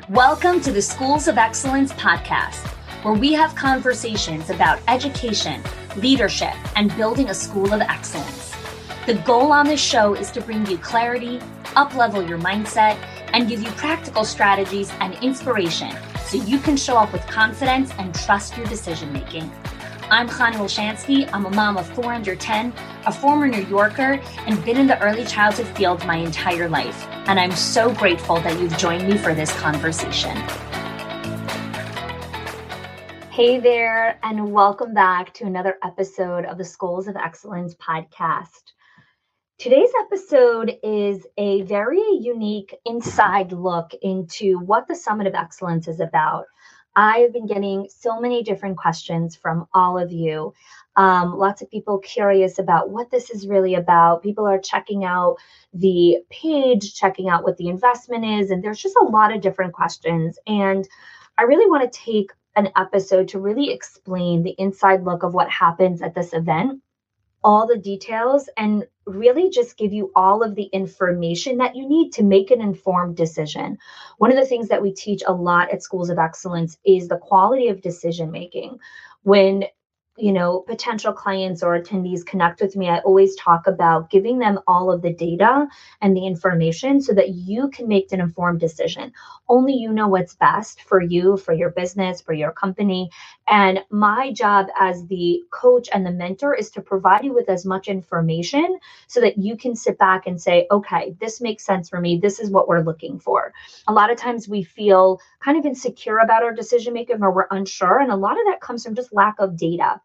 Welcome to the Schools of Excellence podcast, where we have conversations about education, leadership, and building a school of excellence. The goal on this show is to bring you clarity, up-level your mindset, and give you practical strategies and inspiration so you can show up with confidence and trust your decision-making. I'm Chani Wolshansky. I'm a mom of 4 under 10, a former New Yorker, and been in the early childhood field my entire life. And I'm so grateful that you've joined me for this conversation. Hey there, and welcome back to another episode of the Schools of Excellence podcast. Today's episode is a very unique inside look into what the Summit of Excellence is about. I've been getting so many different questions from all of you. Lots of people curious about what this is really about. People are checking out the page, checking out what the investment is, and there's just a lot of different questions. And I really want to take an episode to really explain the inside look of what happens at this event, all the details, and really just give you all of the information that you need to make an informed decision. One of the things that we teach a lot at Schools of Excellence is the quality of decision making. When potential clients or attendees connect with me, I always talk about giving them all of the data and the information so that you can make an informed decision. Only you know what's best for you, for your business, for your company. And my job as the coach and the mentor is to provide you with as much information so that you can sit back and say, okay, this makes sense for me. This is what we're looking for. A lot of times we feel kind of insecure about our decision making, or we're unsure. And a lot of that comes from just lack of data.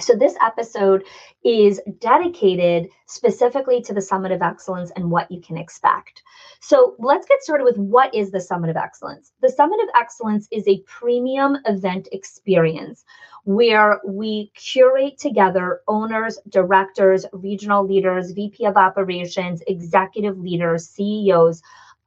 So this episode is dedicated specifically to the Summit of Excellence and what you can expect. So let's get started with what is the Summit of Excellence. The Summit of Excellence is a premium event experience where we curate together owners, directors, regional leaders, VP of operations, executive leaders, CEOs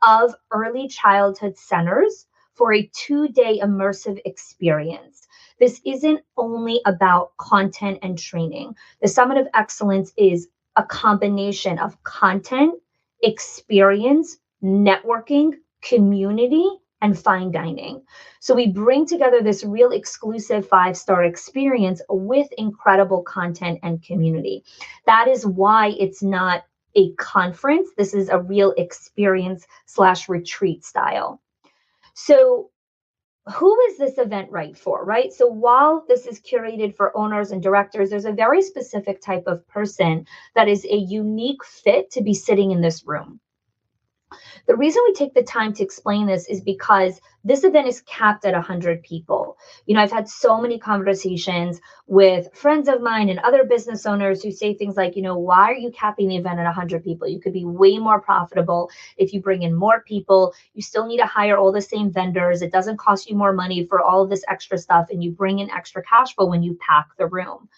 of early childhood centers for a 2-day immersive experience. This isn't only about content and training. The Summit of Excellence is a combination of content, experience, networking, community, and fine dining. So we bring together this real exclusive 5-star experience with incredible content and community. That is why it's not a conference. This is a real experience/retreat style. So who is this event right for, right? So while this is curated for owners and directors, there's a very specific type of person that is a unique fit to be sitting in this room. The reason we take the time to explain this is because this event is capped at 100 people. I've had so many conversations with friends of mine and other business owners who say things like, why are you capping the event at 100 people? You could be way more profitable if you bring in more people. You still need to hire all the same vendors. It doesn't cost you more money for all of this extra stuff, and you bring in extra cash flow when you pack the room.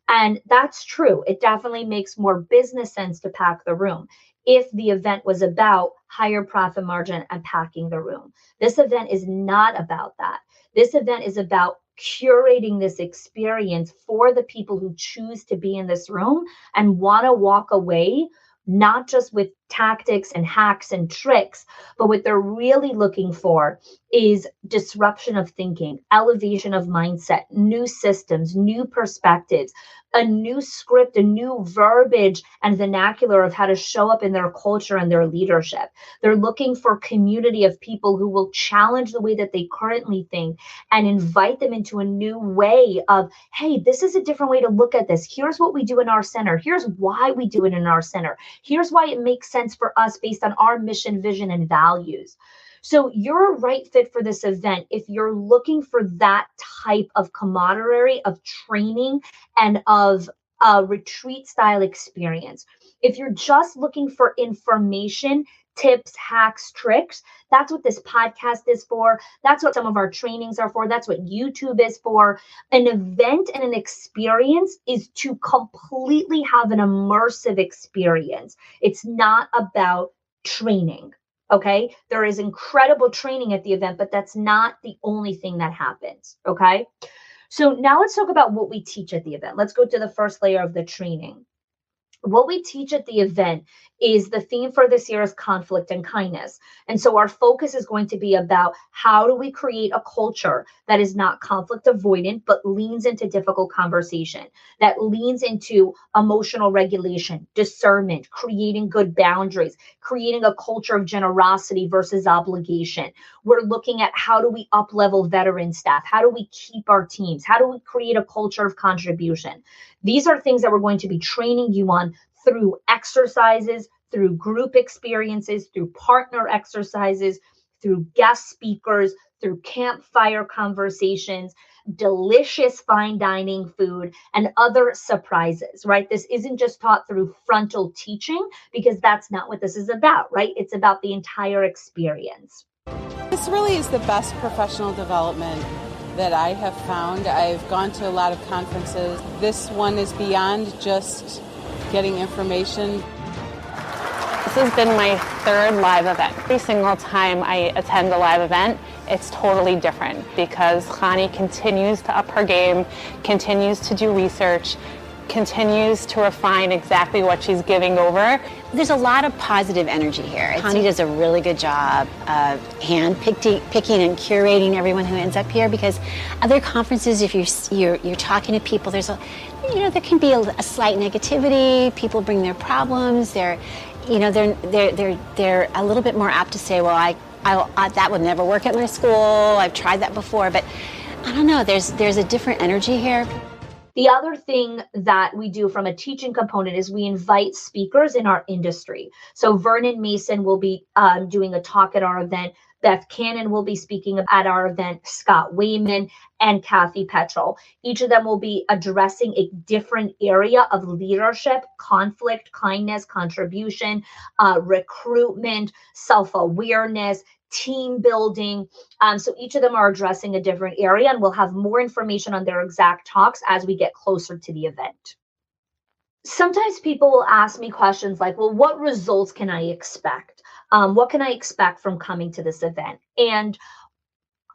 And that's true. It definitely makes more business sense to pack the room if the event was about higher profit margin and packing the room. This event is not about that. This event is about curating this experience for the people who choose to be in this room and want to walk away, not just with tactics and hacks and tricks, but what they're really looking for is disruption of thinking, elevation of mindset, new systems, new perspectives, a new script, a new verbiage and vernacular of how to show up in their culture and their leadership. They're looking for community of people who will challenge the way that they currently think and invite them into a new way of, hey, this is a different way to look at this. Here's what we do in our center. Here's why we do it in our center. Here's why it makes sense for us based on our mission, vision, and values. So you're a right fit for this event if you're looking for that type of camaraderie, of training, and of a retreat style experience. If you're just looking for information, tips, hacks, tricks, that's what this podcast is for. That's what some of our trainings are for. That's what YouTube is for. An event and an experience is to completely have an immersive experience. It's not about training. Okay, there is incredible training at the event, but that's not the only thing that happens. Okay, so now let's talk about what we teach at the event. Let's go to the first layer of the training. what we teach at the event is the theme for this year is conflict and kindness. And so our focus is going to be about how do we create a culture that is not conflict avoidant, but leans into difficult conversation, that leans into emotional regulation, discernment, creating good boundaries, creating a culture of generosity versus obligation. We're looking at how do we up-level veteran staff? How do we keep our teams? How do we create a culture of contribution? These are things that we're going to be training you on through exercises, through group experiences, through partner exercises, through guest speakers, through campfire conversations, delicious fine dining food, and other surprises, right? This isn't just taught through frontal teaching, because that's not what this is about, right? It's about the entire experience. This really is the best professional development that I have found. I've gone to a lot of conferences. This one is beyond just getting information. This has been my third live event. Every single time I attend a live event, it's totally different because Khani continues to up her game, continues to do research, continues to refine exactly what she's giving over. There's a lot of positive energy here. Connie does a really good job of picking and curating everyone who ends up here, because other conferences, if you're talking to people, there can be a slight negativity. People bring their problems. They're a little bit more apt to say, well, I that would never work at my school. I've tried that before, but I don't know. There's a different energy here. The other thing that we do from a teaching component is we invite speakers in our industry. So Vernon Mason will be doing a talk at our event. Beth Cannon will be speaking at our event, Scott Wayman and Kathy Petrel. Each of them will be addressing a different area of leadership, conflict, kindness, contribution, recruitment, self-awareness, team building. So each of them are addressing a different area, and we'll have more information on their exact talks as we get closer to the event. Sometimes people will ask me questions like, well, what results can I expect? What can I expect from coming to this event? And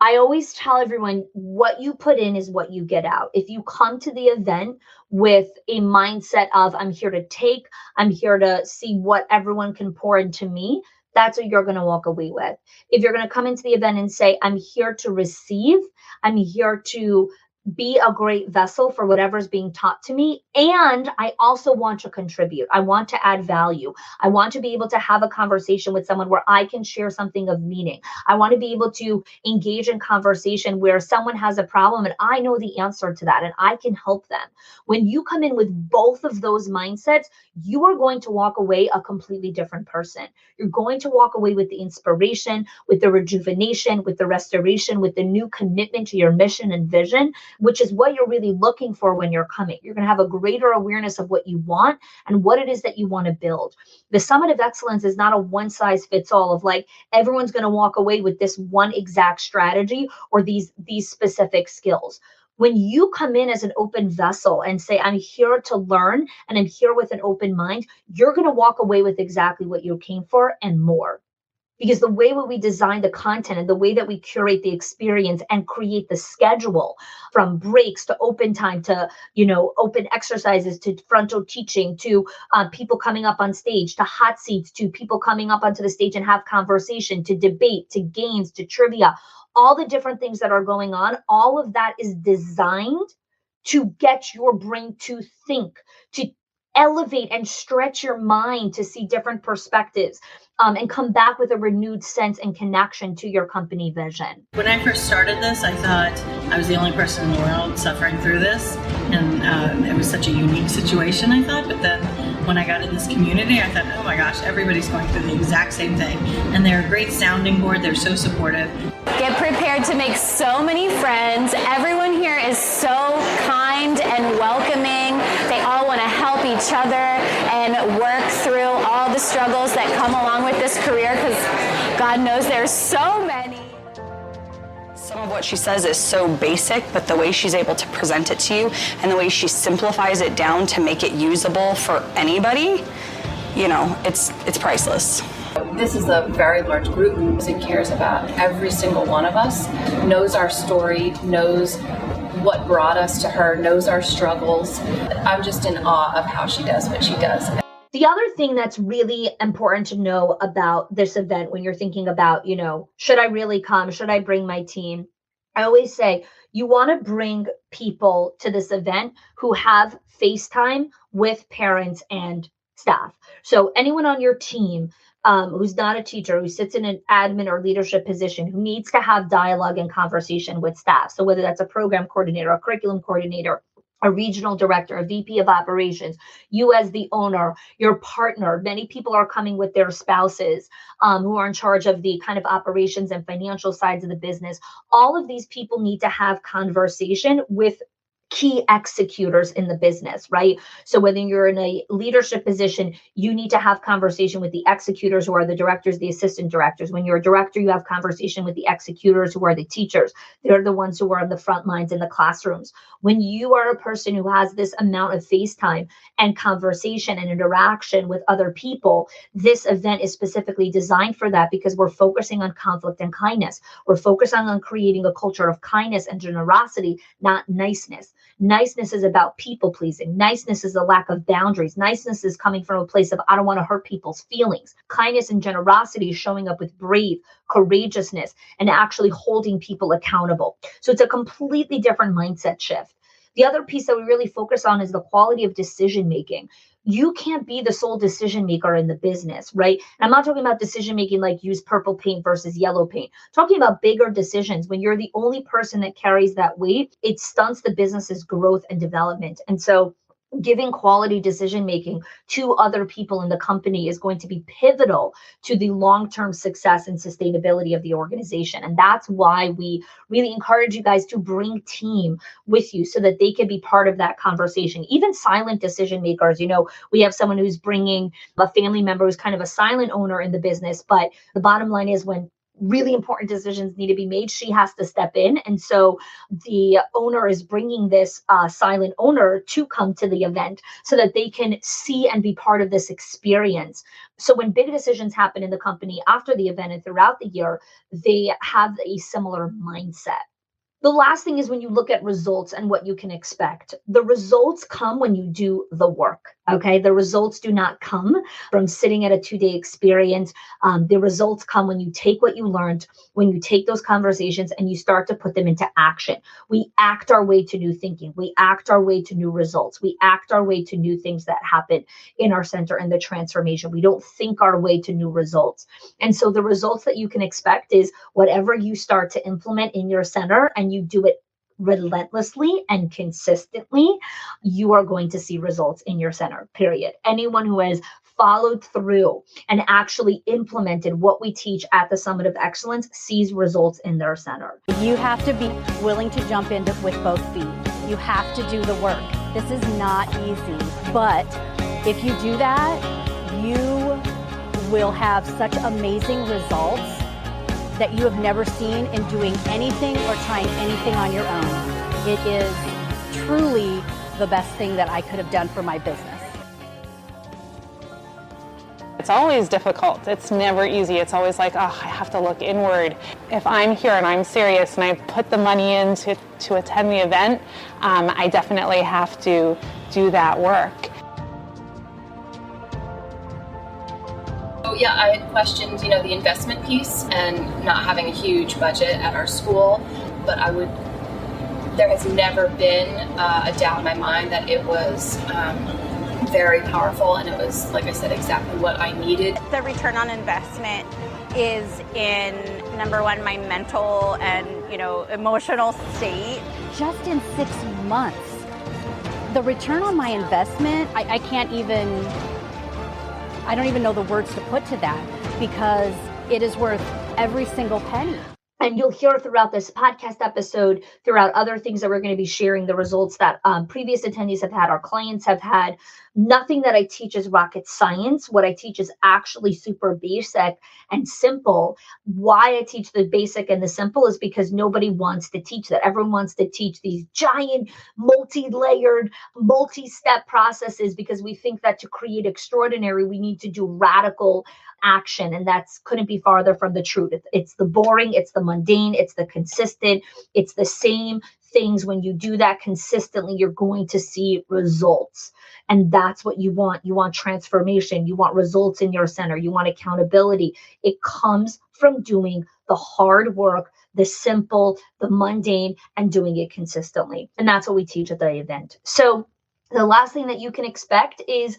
I always tell everyone, what you put in is what you get out. If you come to the event with a mindset of, I'm here to take, I'm here to see what everyone can pour into me, that's what you're going to walk away with. If you're going to come into the event and say, I'm here to receive, I'm here to be a great vessel for whatever's being taught to me, and I also want to contribute. I want to add value. I want to be able to have a conversation with someone where I can share something of meaning. I want to be able to engage in conversation where someone has a problem and I know the answer to that and I can help them. When you come in with both of those mindsets, you are going to walk away a completely different person. You're going to walk away with the inspiration, with the rejuvenation, with the restoration, with the new commitment to your mission and vision, which is what you're really looking for when you're coming. You're going to have a greater awareness of what you want and what it is that you want to build. The Summit of Excellence is not a one size fits all of like, everyone's going to walk away with this one exact strategy or these specific skills. When you come in as an open vessel and say, I'm here to learn and I'm here with an open mind, you're going to walk away with exactly what you came for and more. Because the way that we design the content and the way that we curate the experience and create the schedule, from breaks to open time to, open exercises to frontal teaching to people coming up on stage to hot seats to people coming up onto the stage and have conversation to debate to games to trivia, all the different things that are going on, all of that is designed to get your brain to think, to elevate and stretch your mind to see different perspectives. And come back with a renewed sense and connection to your company vision. When I first started this, I thought I was the only person in the world suffering through this. And it was such a unique situation, I thought. But then when I got in this community, I thought, oh my gosh, everybody's going through the exact same thing. And they're a great sounding board. They're so supportive. Get prepared to make so many friends. Everyone here is so kind and welcoming. They all want to help each other and work through all the struggles that come along with this career, because God knows there's so many. Some of what she says is so basic, but the way she's able to present it to you and the way she simplifies it down to make it usable for anybody, it's priceless. This is a very large group that cares about every single one of us, knows our story, knows what brought us to her, knows our struggles. I'm just in awe of how she does what she does. The other thing that's really important to know about this event when you're thinking about, should I really come? Should I bring my team? I always say you want to bring people to this event who have FaceTime with parents and staff. So anyone on your team who's not a teacher, who sits in an admin or leadership position, who needs to have dialogue and conversation with staff. So whether that's a program coordinator, a curriculum coordinator, a regional director, a VP of operations, you as the owner, your partner. Many people are coming with their spouses who are in charge of the kind of operations and financial sides of the business. All of these people need to have conversation with key executors in the business, right? So whether you're in a leadership position, you need to have conversation with the executors who are the directors, the assistant directors. When you're a director, you have conversation with the executors who are the teachers. They're the ones who are on the front lines in the classrooms. When you are a person who has this amount of FaceTime and conversation and interaction with other people, this event is specifically designed for that because we're focusing on conflict and kindness. We're focusing on creating a culture of kindness and generosity, not niceness. Niceness is about people pleasing. Niceness is a lack of boundaries. Niceness is coming from a place of, I don't want to hurt people's feelings. Kindness and generosity is showing up with brave, courageousness, and actually holding people accountable. So it's a completely different mindset shift. The other piece that we really focus on is the quality of decision making. You can't be the sole decision maker in the business, right? And I'm not talking about decision making like use purple paint versus yellow paint. I'm talking about bigger decisions. When you're the only person that carries that weight, it stunts the business's growth and development. And so giving quality decision making to other people in the company is going to be pivotal to the long-term success and sustainability of the organization. And that's why we really encourage you guys to bring team with you so that they can be part of that conversation. Even silent decision makers, we have someone who's bringing a family member who's kind of a silent owner in the business, but the bottom line is when really important decisions need to be made, she has to step in. And so the owner is bringing this silent owner to come to the event so that they can see and be part of this experience. So when big decisions happen in the company after the event and throughout the year, they have a similar mindset. The last thing is when you look at results and what you can expect. The results come when you do the work, okay? The results do not come from sitting at a 2-day experience. The results come when you take what you learned, when you take those conversations and you start to put them into action. We act our way to new thinking. We act our way to new results. We act our way to new things that happen in our center and the transformation. We don't think our way to new results. And so the results that you can expect is whatever you start to implement in your center and you do it relentlessly and consistently, you are going to see results in your center, period. Anyone who has followed through and actually implemented what we teach at the Summit of Excellence sees results in their center. You have to be willing to jump into with both feet. You have to do the work. This is not easy, but if you do that, you will have such amazing results that you have never seen in doing anything or trying anything on your own. It is truly the best thing that I could have done for my business. It's always difficult. It's never easy. It's always like, I have to look inward. If I'm here and I'm serious and I put the money in to attend the event, I definitely have to do that work. Yeah, I had questioned, the investment piece and not having a huge budget at our school, but there has never been a doubt in my mind that it was very powerful, and it was, like I said, exactly what I needed. The return on investment is in, number one, my mental and, emotional state. Just in 6 months, the return on my investment, I don't even know the words to put to that because it is worth every single penny. And you'll hear throughout this podcast episode, throughout other things that we're going to be sharing, the results that previous attendees have had, our clients have had. Nothing that I teach is rocket science. What I teach is actually super basic and simple. Why I teach the basic and the simple is because nobody wants to teach that. Everyone wants to teach these giant, multi-layered, multi-step processes because we think that to create extraordinary, we need to do radical action. And that's couldn't be farther from the truth. It's the boring, it's the mundane, it's the consistent, it's the same things, when you do that consistently, you're going to see results. And that's what you want. You want transformation. You want results in your center. You want accountability. It comes from doing the hard work, the simple, the mundane, and doing it consistently. And that's what we teach at the event. So the last thing that you can expect is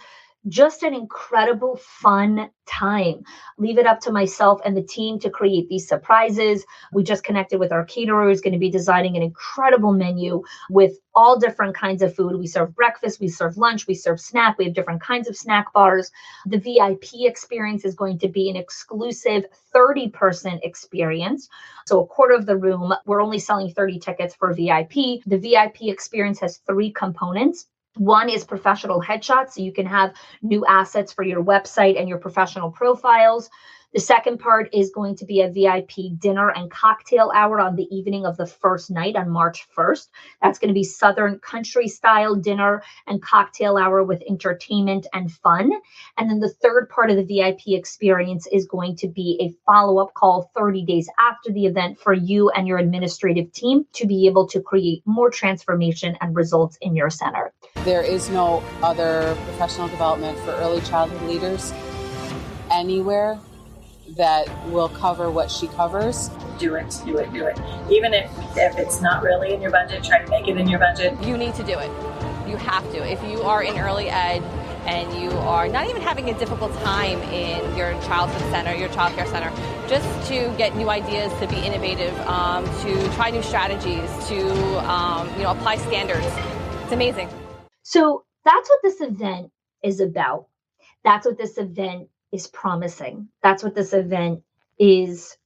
just an incredible fun time. Leave it up to myself and the team to create these surprises. We just connected with our caterer who's going to be designing an incredible menu with all different kinds of food. We serve breakfast, we serve lunch, we serve snack. We have different kinds of snack bars. The VIP experience is going to be an exclusive 30-person experience. So a quarter of the room, we're only selling 30 tickets for VIP. The VIP experience has 3 components. One is professional headshots, so you can have new assets for your website and your professional profiles. The second part is going to be a VIP dinner and cocktail hour on the evening of the first night on March 1st. That's going to be Southern country style dinner and cocktail hour with entertainment and fun. And then the third part of the VIP experience is going to be a follow-up call 30 days after the event for you and your administrative team to be able to create more transformation and results in your center. There is no other professional development for early childhood leaders anywhere that will cover what she covers. Do it. Even if it's not really in your budget, try to make it in your budget. You need to do it. You have to. If you are in early ed and you are not even having a difficult time in your childhood center, your childcare center, just to get new ideas, to be innovative, to try new strategies, to apply standards. It's amazing. So that's what this event is about. That's what this event is promising. That's what this event is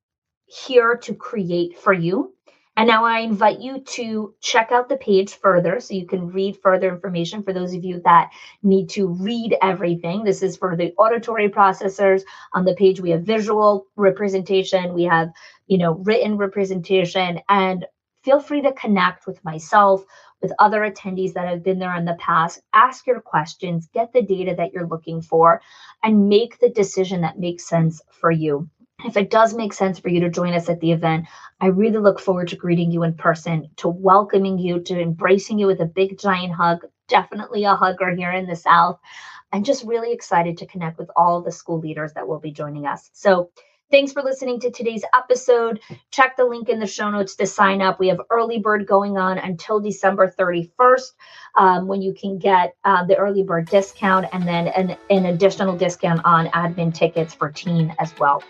here to create for you. And now I invite you to check out the page further so you can read further information for those of you that need to read everything. This is for the auditory processors. On the page, we have visual representation. We have, written representation, and feel free to connect with myself, with other attendees that have been there in the past. Ask your questions, get the data that you're looking for, and make the decision that makes sense for you. If it does make sense for you to join us at the event, I really look forward to greeting you in person, to welcoming you, to embracing you with a big giant hug, definitely a hugger here in the South, and just really excited to connect with all of the school leaders that will be joining us. So thanks for listening to today's episode. Check the link in the show notes to sign up. We have early bird going on until December 31st, when you can get the early bird discount and then an additional discount on admin tickets for teen as well.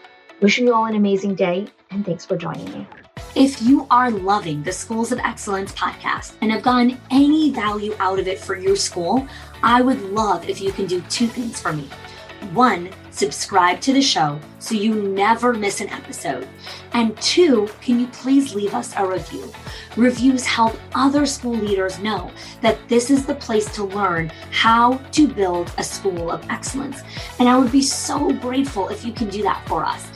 Wishing you all an amazing day, and thanks for joining me. If you are loving the Schools of Excellence podcast and have gotten any value out of it for your school, I would love if you can do 2 things for me. 1, subscribe to the show so you never miss an episode. And 2, can you please leave us a review? Reviews help other school leaders know that this is the place to learn how to build a school of excellence. And I would be so grateful if you can do that for us.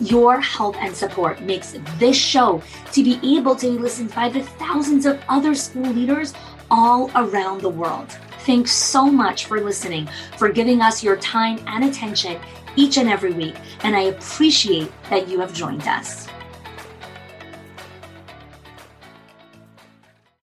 Your help and support makes this show to be able to be listened by the thousands of other school leaders all around the world. Thanks so much for listening, for giving us your time and attention each and every week, and I appreciate that you have joined us.